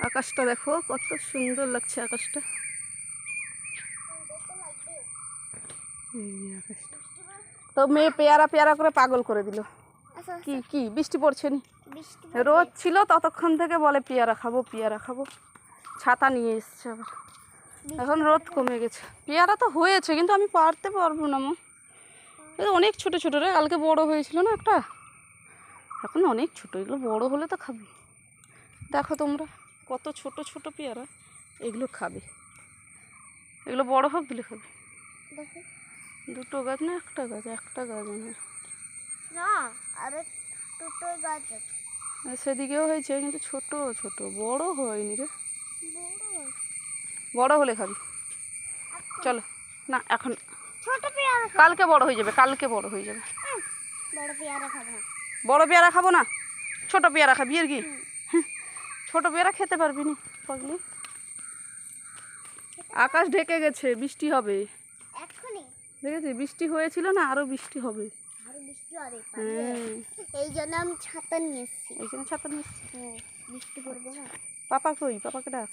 আকাশটা দেখো কত সুন্দর লাগছে আকাশটা। আকাশটা তো মেয়ে পেয়ারা পেয়ারা করে পাগল করে দিল। কি কি বৃষ্টি পড়ছে নি? রোদ ছিল ততক্ষণ থেকে বলে পেয়ারা খাবো পেয়ারা খাবো, ছাতা নিয়ে এসছে আবার। এখন রোদ কমে গেছে। পেয়ারা তো হয়েছে কিন্তু আমি পারতে পারবো না মা, অনেক ছোট ছোট রে, কালকে বড় হয়েছিল না একটা, এখন অনেক ছোট, এগুলো বড় হলে তো খাবি। দেখো তোমরা কত ছোট ছোট পেয়ারা, এগুলো খাবে, এগুলো বড় হোক দিলে খাবে। দুটো গাছ না একটা গাছ? একটা গাছ না, আরে দুটো গাছ আছে। সেদিকেও হয়েছে কিন্তু ছোট ছোট, বড় হয়নি রে। বড় হলে খাবি, চলো। না এখন ছোট পেয়ারা, কালকে বড় হয়ে যাবে, কালকে বড় হয়ে যাবে। বড় পেয়ারা খাবো না। বড় পেয়ারা খাবো না, ছোট পেয়ারা খাবি আর কি? ছোট পেয়ারা খেতে পারবি না পাগলি। আকাশ ঢেকে গেছে, বৃষ্টি হবে এখনই। দেখেছি বৃষ্টি হয়েছিল না, আরো বৃষ্টি হবে। আরো বৃষ্টি হবে, এই জন্য আমি ছাতা নিয়ে এসেছি। এই জন্য ছাতা নিয়ে এসছি। বৃষ্টি পড়বে না। পাপা কই? পাপাকে ডাক।